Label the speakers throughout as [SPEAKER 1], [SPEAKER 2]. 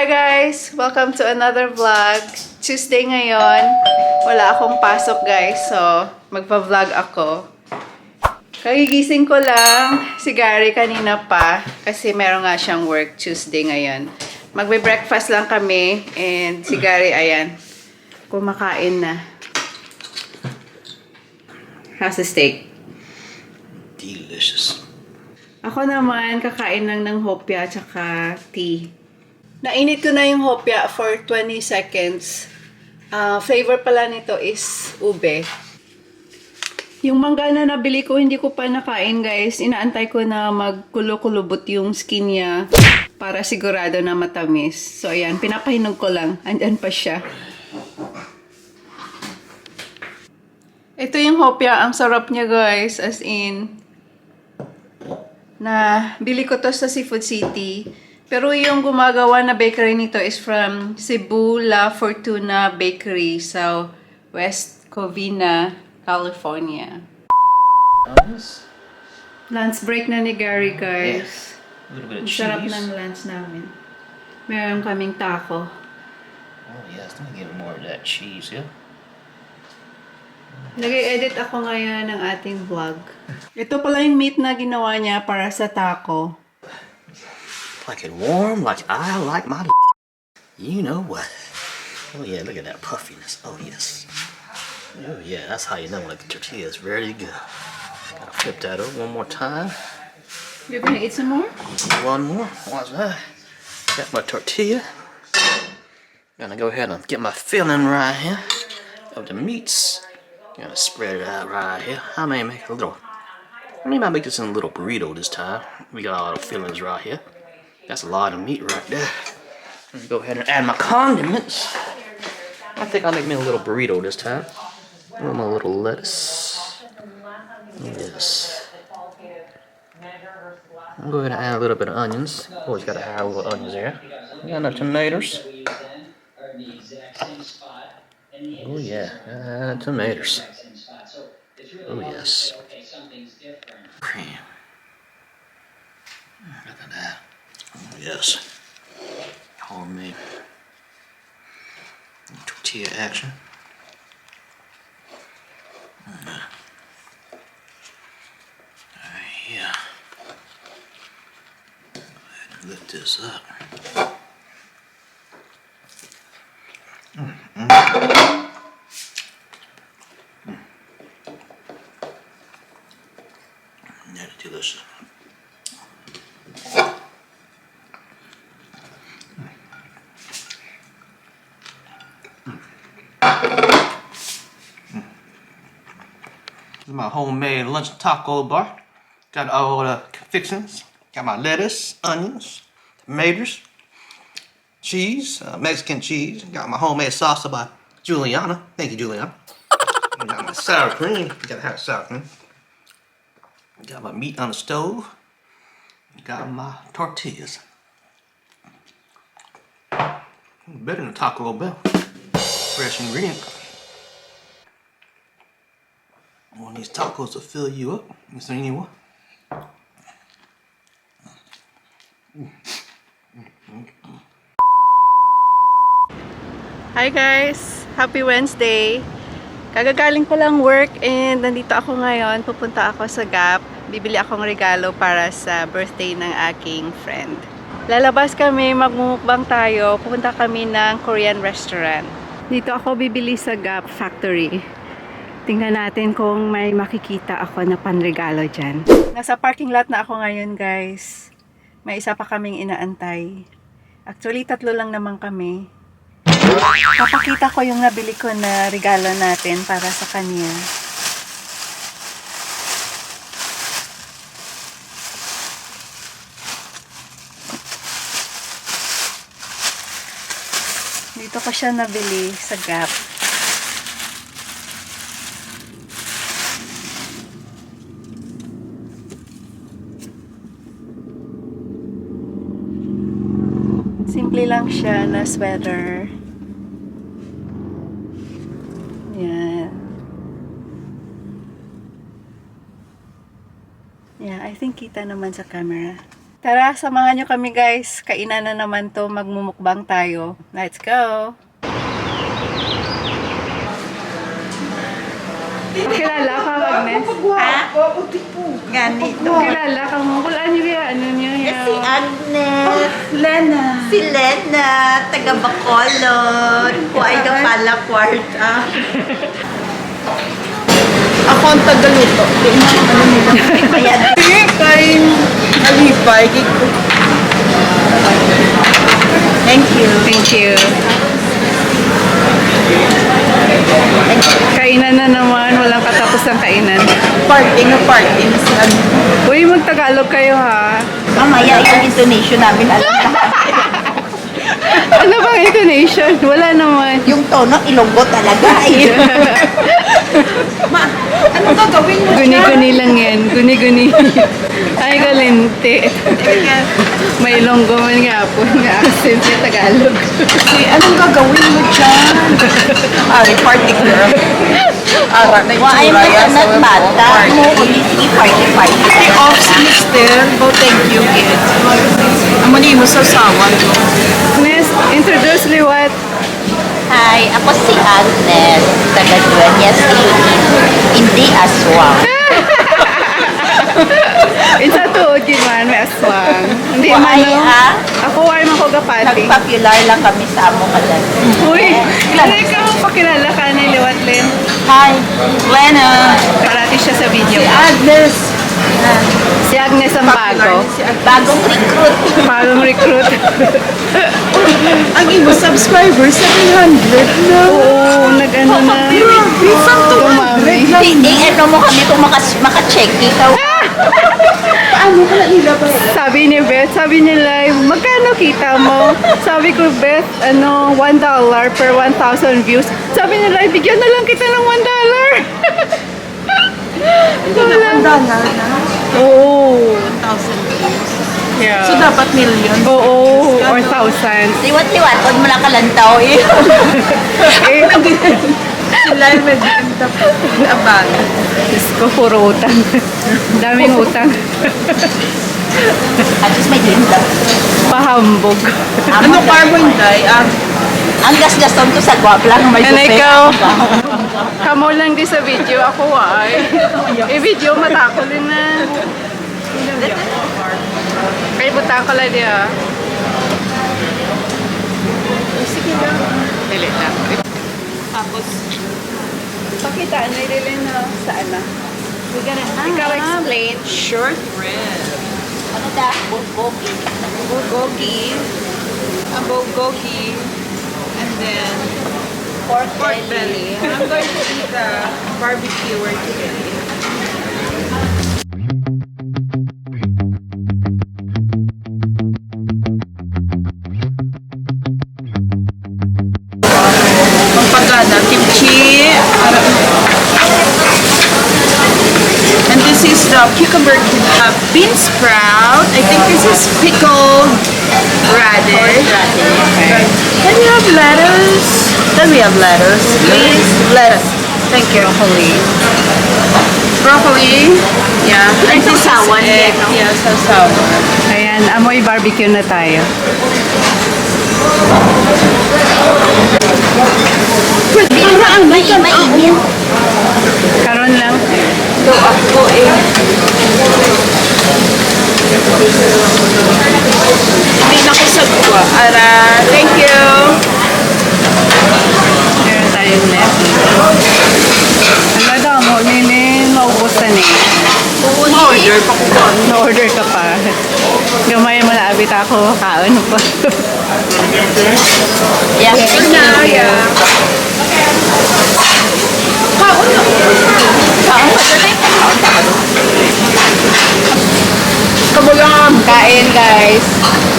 [SPEAKER 1] Hi guys! Welcome to another vlog. Tuesday ngayon. Wala akong pasok guys, so magpa-vlog ako. Kagigising ko lang si Gary kanina pa kasi meron nga siyang work Tuesday ngayon. Magbe-breakfast lang kami and si Gary ayan, kumakain na. How's the steak?
[SPEAKER 2] Delicious.
[SPEAKER 1] Ako naman, kakain lang ng hopya at saka tea. Nainit ko na yung hopya for 20 seconds. Flavor pala nito is ube. Yung mangga na nabili ko, hindi ko pa nakain guys. Inaantay ko na magkulo-kulubot yung skin niya para sigurado na matamis. So ayan, pinapahinog ko lang. Andyan pa siya. Ito yung hopya. Ang sarap niya guys. As in, na bili ko to sa Seafood City. Pero yung gumagawa na bakery nito is from Cebu La Fortuna Bakery sa West Covina, California. Lunch break na ni Gary guys.
[SPEAKER 2] Yeah. A little bit of cheese.
[SPEAKER 1] Sarap ng lunch namin. Meron kaming taco.
[SPEAKER 2] Oh yes, let me get more of that cheese, yeah.
[SPEAKER 1] Nag-edit ako ngayon ng ating vlog. Ito pala yung meat na ginawa niya para sa taco.
[SPEAKER 2] Like it warm, like I like my you know what. Oh yeah, look at that puffiness. Oh yes. Oh yeah, that's how you know when the tortilla is very good. Gotta flip that over one more time.
[SPEAKER 1] You're gonna eat some more?
[SPEAKER 2] One more. Watch that. Got my tortilla. Gonna go ahead and get my filling right here of the meats. Gonna spread it out right here. I may make a little. I might make this in a little burrito this time. We got all the fillings right here. That's a lot of meat right there. Let me go ahead and add my condiments. I think I'll make me a little burrito this time. With my little lettuce. Yes. I'm going to add a little bit of onions. Always gotta have a little onions there. We got enough tomatoes. Oh yeah, tomatoes. Oh yes. Cream. Look at that. Oh yes. Homemade tortilla action. Yeah. Go ahead and lift this up. That's delicious. This is my homemade lunch taco bar. Got all the fixings. Got my lettuce, onions, tomatoes, cheese, Mexican cheese. Got my homemade salsa by Juliana. Thank you, Juliana. Got my sour cream. Gotta have sour cream. Got my meat on the stove. Got my tortillas. Better than Taco Bell. Fresh ingredient. One of these tacos will fill you up. Is there anyone?
[SPEAKER 1] Hi guys! Happy Wednesday! Kagagaling ko lang work and nandito ako ngayon. Pupunta ako sa Gap. Bibili akong regalo para sa birthday ng aking friend. Lalabas kami, magmumukbang tayo. Pupunta kami ng Korean restaurant. Dito ako bibili sa Gap Factory. Tingnan natin kung may makikita ako na panregalo dyan. Nasa parking lot na ako ngayon guys. May isa pa kaming inaantay. Actually, 3 lang naman kami. Papakita ko yung nabili ko na regalo natin para sa kanya. Dito ko siya nabili sa Gap. Simple lang siya na sweater. Yan. Yeah, I think kita naman sa camera. Tara, samahan nyo kami guys. Kainan na naman to. Magmumukbang tayo. Let's go! Kilala ka, Agnes?
[SPEAKER 3] Ha? Ganito.
[SPEAKER 1] Kilala ka mo. Kulaan nyo kaya ano nyo yan?
[SPEAKER 3] Si Agnes.
[SPEAKER 1] Lena.
[SPEAKER 3] Si Lena, taga Bacolod. Kuhay ka pala kwarta.
[SPEAKER 4] Ako ang tagaluto. Di na, ano nila.
[SPEAKER 3] Ayan.
[SPEAKER 4] Kay Alipay.
[SPEAKER 3] Thank you.
[SPEAKER 1] Thank you. Kainan na naman. Walang katapos ng kainan.
[SPEAKER 4] Party na si ano.
[SPEAKER 1] Uy, mag-Tagalog kayo ha.
[SPEAKER 3] Mamaya yung intonation namin alam lahat.
[SPEAKER 1] Ano bang intonation? Wala naman.
[SPEAKER 3] Yung tono, Ilonggo talaga.
[SPEAKER 4] Ano gagawin mo
[SPEAKER 1] Guni-guni lang yan. Guni-guni. Ay, galente. May longgo man nga po. Nga accent niya Tagalog.
[SPEAKER 4] Anong gagawin mo dyan? Ari, party girl. Ara, na
[SPEAKER 3] Why mo
[SPEAKER 4] itsura
[SPEAKER 3] sa bata mo? Sige, party.
[SPEAKER 4] Hey, off si Mister. Oh, thank you, kids. Amani mo sa sawan mo.
[SPEAKER 1] Miss, introduce liwat.
[SPEAKER 3] Hi, ako si Agnes. Taga Dueñas Unit. Hindi aswang.
[SPEAKER 1] Isa tuod yun man, may aswang. Hindi man
[SPEAKER 3] Why,
[SPEAKER 1] no.
[SPEAKER 3] ah?
[SPEAKER 1] Ako ay makogapati.
[SPEAKER 3] Nagpopular lang kami sa amo kalan.
[SPEAKER 1] Uy, ano ikaw pakilala ka ni liwat Len?
[SPEAKER 3] Hi, Lena.
[SPEAKER 1] Karati siya sa video.
[SPEAKER 4] Agnes.
[SPEAKER 1] Si Agnes ang bago.
[SPEAKER 3] Bagong recruit.
[SPEAKER 1] Bagong recruit.
[SPEAKER 4] Ang imo subscribers, 700 na.
[SPEAKER 1] Oo, nag-ano na.
[SPEAKER 4] Grabe, from
[SPEAKER 1] Dumami.
[SPEAKER 4] 200 lang.
[SPEAKER 3] Hindi, ano mo kami kung maka-check ikaw.
[SPEAKER 4] Paano ka na nila ba?
[SPEAKER 1] Sabi ni Beth, sabi ni Live, magkano kita mo? Sabi ko, Beth, ano, $1 per 1,000 views. Sabi ni Live, bigyan na lang kita ng $1.
[SPEAKER 4] Pinakanda na.
[SPEAKER 1] Oo.
[SPEAKER 4] 1,000 views.
[SPEAKER 1] Yeah.
[SPEAKER 4] So, dapat million.
[SPEAKER 1] Oo, or 1,000.
[SPEAKER 3] Liwat-liwat, huwag mo lang kalantaw eh.
[SPEAKER 1] Eh,
[SPEAKER 4] Sila yung mag-ganda po. Abang.
[SPEAKER 1] Diyos ko, puro utang. Daming utang.
[SPEAKER 3] At least may linda.
[SPEAKER 1] Pahambog.
[SPEAKER 4] Ano carbon dye?
[SPEAKER 3] Ang gas-gason to sa guwap lang. May
[SPEAKER 1] Ano
[SPEAKER 3] buffet.
[SPEAKER 1] ikaw? Kamo lang di sa video. Ako ay. I-video matako din na. Kay buta ko lang diya. Sige lang. Dili lang.
[SPEAKER 4] Tapos,
[SPEAKER 1] Pakita, nililin na saan na. Ikaw explain.
[SPEAKER 4] short rib.
[SPEAKER 3] Ano da? Bulgogi.
[SPEAKER 4] Bulgogi. A bulgogi. And then,
[SPEAKER 3] Pork
[SPEAKER 4] pork
[SPEAKER 3] belly.
[SPEAKER 4] belly. I'm going to eat the barbecue today. Pampagana, kimchi. And this is the cucumber bean sprout. I think this is pickled radish. Can we have lettuce? Can we have lettuce, please? Lettuce. Thank you. Broccoli. Yeah. And this is
[SPEAKER 3] sausawan
[SPEAKER 4] egg.
[SPEAKER 3] din, no?
[SPEAKER 4] Yeah, sausawan.
[SPEAKER 1] Ayan, amoy barbecue na tayo.
[SPEAKER 3] Mainit.
[SPEAKER 1] Karon lang.
[SPEAKER 4] So ako hindi na ko sa duwa. Ara, thank you.
[SPEAKER 1] Meron tayong left. Ano daw mo, nilin, maubusan eh.
[SPEAKER 4] Order pa ko ba?
[SPEAKER 1] Na-order ka pa. Gamay mo na abit ako, kaon pa.
[SPEAKER 3] Yeah, thank you.
[SPEAKER 4] Yeah. Kaon na.
[SPEAKER 3] Kaon pa dali.
[SPEAKER 4] Kabagam.
[SPEAKER 1] Kain guys.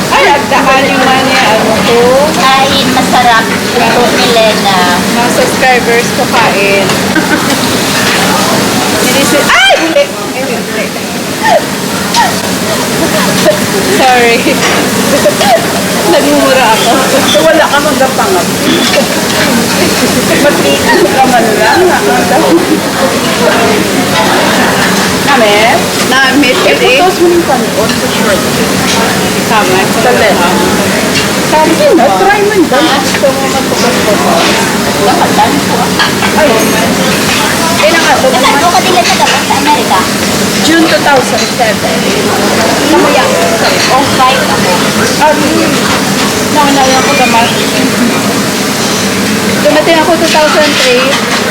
[SPEAKER 1] Ay, agdaan yung mani, ano ko.
[SPEAKER 3] Kain, masarap. Ito ni Lena.
[SPEAKER 1] Mga subscribers ko kain. Nilisip, ay! Hindi! Hindi. Sorry. Nagmumura ako.
[SPEAKER 4] So wala ka magapangap. Magtitan ka man lang. Namin?
[SPEAKER 1] Na-miss ko din.
[SPEAKER 4] Putos mo ng kanon sa short.
[SPEAKER 1] Tama.
[SPEAKER 4] Sa left. Sabi na, try mo yun. Gusto mo magputos-putos. Nakatan ko. Ay, ilang ka ito?
[SPEAKER 3] Ano ka din sa dapat sa Amerika?
[SPEAKER 4] June 2007. Kamu yan?
[SPEAKER 3] Oh, 5 ako.
[SPEAKER 4] Naunala ko naman.
[SPEAKER 1] Dumating ako 2003.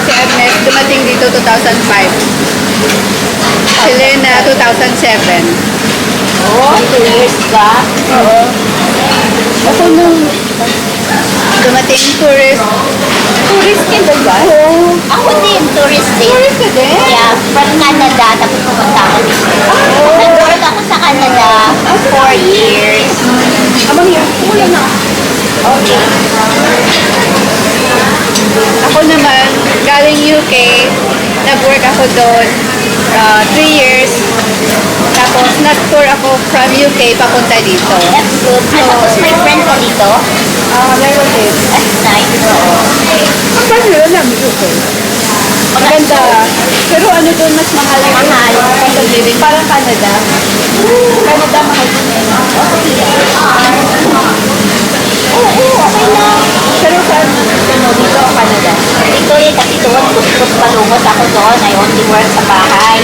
[SPEAKER 1] Si Agnes dumating dito 2005. Si Lena 2007.
[SPEAKER 3] Oh, 2 years ka?
[SPEAKER 4] Oo. Ako nung
[SPEAKER 1] Dumating tourist.
[SPEAKER 4] tourist ka ba ba? Oo.
[SPEAKER 3] Ako din, tourist din.
[SPEAKER 4] Tourist ka din?
[SPEAKER 3] Yeah, from Canada, tapos pumunta ako dito. Nag-work ako sa Canada 4 years.
[SPEAKER 4] Amang yan. Wala na.
[SPEAKER 3] Okay.
[SPEAKER 1] Ako naman, galing UK. Nag-work ako doon 3 years. Tapos nag-tour ako from UK papunta dito.
[SPEAKER 3] That's good. Tapos may friend ka dito?
[SPEAKER 1] Relative.
[SPEAKER 3] That's nice. Oo.
[SPEAKER 4] Ang paano yun lang? Okay.
[SPEAKER 1] Maganda. Pero ano doon mas mahal yung
[SPEAKER 3] Mahal.
[SPEAKER 1] cost of living. Parang Canada. Canada mahal din eh.
[SPEAKER 3] Oo, okay lang.
[SPEAKER 1] Pero saan ano, dito o Canada?
[SPEAKER 3] Dito eh, kasi doon, kuskus palungos ako doon. I only work sa bahay.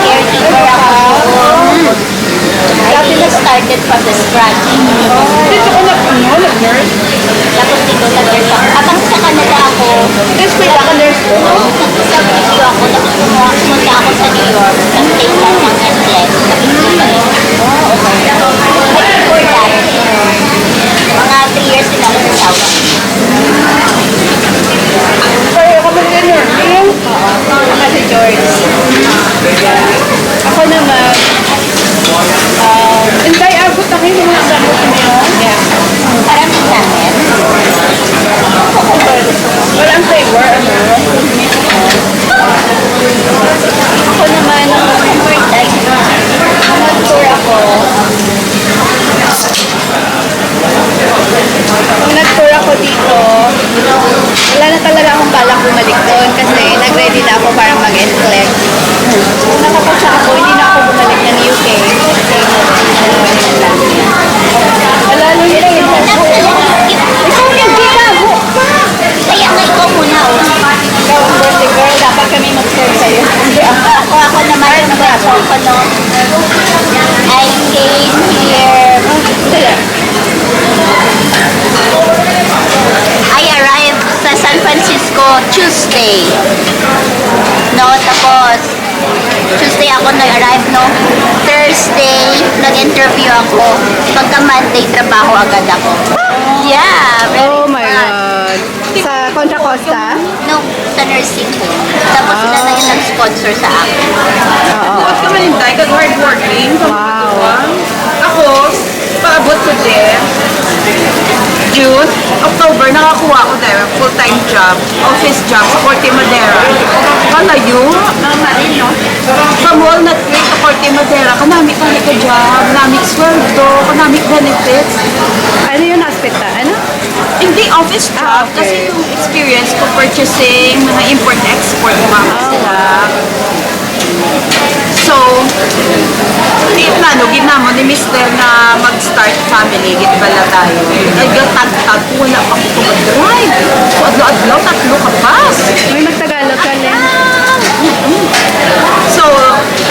[SPEAKER 3] Caretaker ako doon. I really started from the scratch.
[SPEAKER 4] Dito ko nag-nurse.
[SPEAKER 3] Tapos dito nag-nurse ako. Habang sa Canada ako,
[SPEAKER 4] Wait ako nurse ko.
[SPEAKER 3] nag-substitute ako. Tapos pumunta ako sa New York. Nag-take lang ng NCLEX. Nag-take Before that, mga 3 years din ako sa Saudi.
[SPEAKER 4] Kaya ka ba nag-nursing?
[SPEAKER 1] Kasi George. Ako naman,
[SPEAKER 4] Hindi, abot na kayo mga sabot niyo.
[SPEAKER 1] yeah.
[SPEAKER 3] Parang namin.
[SPEAKER 4] Walang flavor, ano?
[SPEAKER 1] Ako naman, nung nag-tour ako, nung nag-tour ako dito, wala na talaga akong balak bumalik doon kasi nag-ready na ako para mag-NCLEX. Nung nakapasya ako, hindi na ako bumalik ng UK. Wala nung yun.
[SPEAKER 3] Ikaw yung binago pa. Kaya nga ikaw muna.
[SPEAKER 1] Ikaw ang birthday girl, dapat kami mag-serve sa'yo.
[SPEAKER 3] Ako naman yung nag-ako no. I came here. I arrived sa San Francisco Tuesday. No, tapos Tuesday ako nag-arrive, no? Thursday, nag-interview ako. Pagka Monday, trabaho agad ako. Yeah, very
[SPEAKER 1] Oh my
[SPEAKER 3] fun.
[SPEAKER 1] God. Sa Contra Costa?
[SPEAKER 3] No, sa nursing home. Tapos sila na yung nag-sponsor sa akin.
[SPEAKER 4] Buot ka man hindi, kasi hardworking.
[SPEAKER 1] Wow.
[SPEAKER 4] Ako, paabot ko din. June, October, nakakuha ko din full-time job, office job sa Corte Madera. Kalayo, sa mall na trade sa Corte Madera, kanamik ka job, kanamik sweldo, kanamik benefits.
[SPEAKER 1] Ano yung aspekta? Ano?
[SPEAKER 4] Hindi office job,
[SPEAKER 1] okay.
[SPEAKER 4] kasi yung experience ko purchasing, mga import-export, mga sila. So, plano, ginamo ni Mr. na mag-start family, gitbala tayo. Nagtag-tag, wala pa ko mag-drive. So, adlaw-adlaw, 3 ka pas.
[SPEAKER 1] May magtagalog ka, Len.
[SPEAKER 4] So,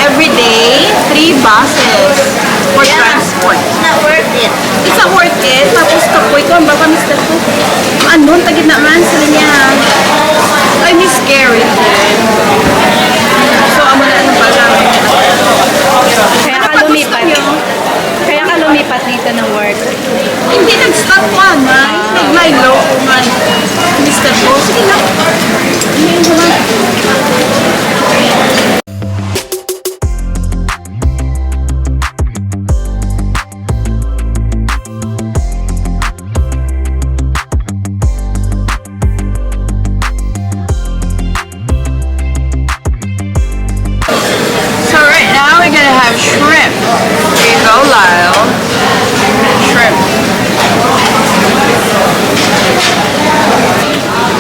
[SPEAKER 4] every day, 3 buses for transport.
[SPEAKER 3] It's not worth it.
[SPEAKER 4] It's not worth it. Tapos kapoy ko, ang baka Mr. ko, ano, tagid naman sila niya. I miss scary. So, amo na ano pala.
[SPEAKER 1] Kaya ka lumipat. Kaya ka lumipat dito ng work.
[SPEAKER 4] Hindi nag-stop ko, man. Nag-Milo ko, man. Mr. ko, sige na. Hindi ko man. So right now we're gonna have shrimp. Here you go, Lyle. Shrimp.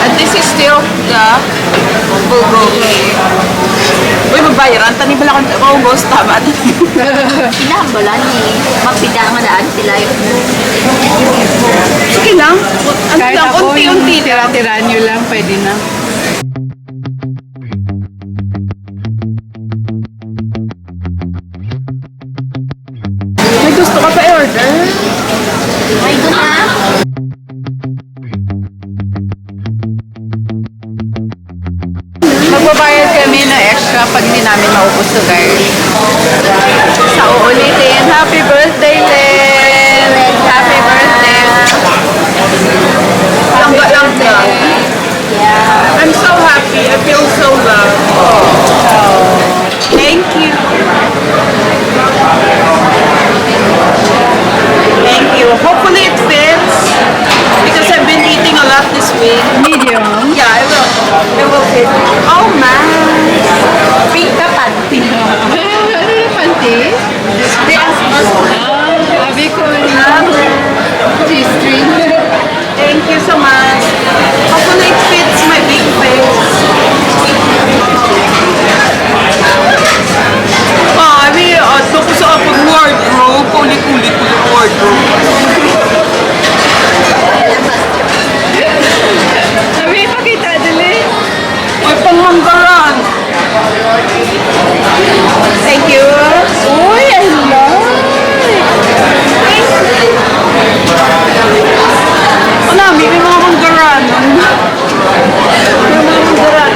[SPEAKER 4] And this is still the bulgogi.
[SPEAKER 3] mapida nga daan sila yun.
[SPEAKER 4] Sige lang. Ano
[SPEAKER 1] Kahit
[SPEAKER 4] lang,
[SPEAKER 1] ako, yung
[SPEAKER 4] unti-unti lang.
[SPEAKER 1] tira-tira nyo lang, pwede na.
[SPEAKER 4] May gusto ka pa i-order?
[SPEAKER 3] Ay, doon na.
[SPEAKER 1] Magbabayad kami ng extra pag hindi namin maubos to, guys. Sa uulitin, happy birthday, Len! Happy birthday!
[SPEAKER 4] Langga-langga. I'm so happy. I feel so loved. Thank you. Thank you. Hopefully it fits because I've been eating a lot this week.
[SPEAKER 1] Medium.
[SPEAKER 4] Yeah, I will. It will fit. Oh man.
[SPEAKER 3] Pink ka panty.
[SPEAKER 1] Ano na panty? Sabi ko na. G-string.
[SPEAKER 4] Thank you so much. Hopefully it fits my big face. Ato ko sa apod wardrobe. Kulit-kulit ko yung wardrobe.
[SPEAKER 1] Sabi, pakita, dali.
[SPEAKER 4] Ay, panghanggaran.
[SPEAKER 1] Thank you.
[SPEAKER 4] Uy, I love. May mga hanggaran.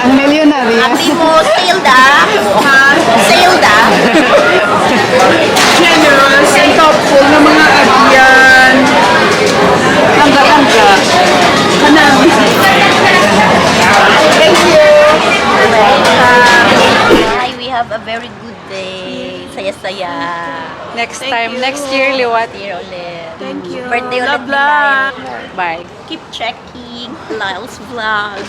[SPEAKER 1] Ang milyonarya.
[SPEAKER 3] Happy mo, Sailda. Ha? Sailda.
[SPEAKER 4] Generous and thoughtful na mga agyan. Hangga-hangga. Kanang. Thank you.
[SPEAKER 3] Hi, we have a very good day. Saya-saya.
[SPEAKER 1] Next time, next year, liwat.
[SPEAKER 3] Year ulit.
[SPEAKER 4] Thank you.
[SPEAKER 3] Birthday ulit
[SPEAKER 4] Love,
[SPEAKER 3] nila
[SPEAKER 4] love.
[SPEAKER 3] yun.
[SPEAKER 1] Bye.
[SPEAKER 3] Keep checking Lyle's vlog.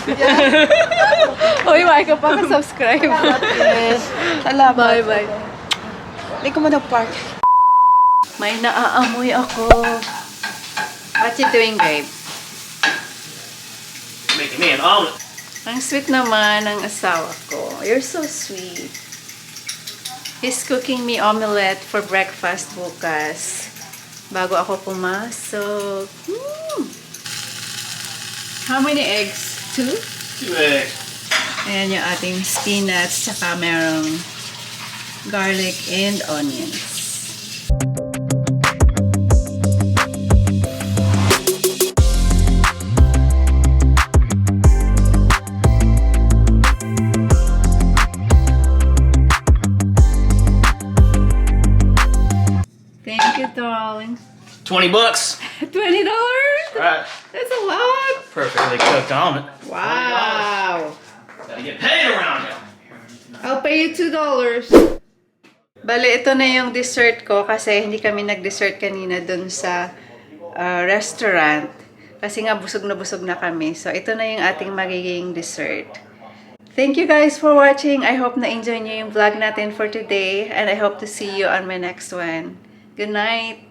[SPEAKER 1] Uy, why ka pa subscribe?
[SPEAKER 4] Salamat.
[SPEAKER 1] Bye-bye.
[SPEAKER 4] Hindi ko mag-park.
[SPEAKER 1] May naaamoy ako. What you doing, babe?
[SPEAKER 2] Making me an omelet.
[SPEAKER 1] Ang sweet naman ng asawa ko. You're so sweet. He's cooking me omelette for breakfast bukas. Bago ako pumasok. How many eggs? 2?
[SPEAKER 2] 2 eggs.
[SPEAKER 1] Ayan yung ating spinach, tsaka merong garlic and onions. Thank you, darling.
[SPEAKER 2] $20.
[SPEAKER 1] $20?
[SPEAKER 2] Right.
[SPEAKER 1] That's a lot.
[SPEAKER 2] Perfectly cooked omelet.
[SPEAKER 1] Wow.
[SPEAKER 2] Gotta get paid around here.
[SPEAKER 1] I'll pay you $2. Bale, ito na yung dessert ko kasi hindi kami nag-dessert kanina dun sa restaurant. Kasi nga busog na kami. So, ito na yung ating magiging dessert. Thank you guys for watching. I hope na-enjoy nyo yung vlog natin for today. And I hope to see you on my next one. Good night!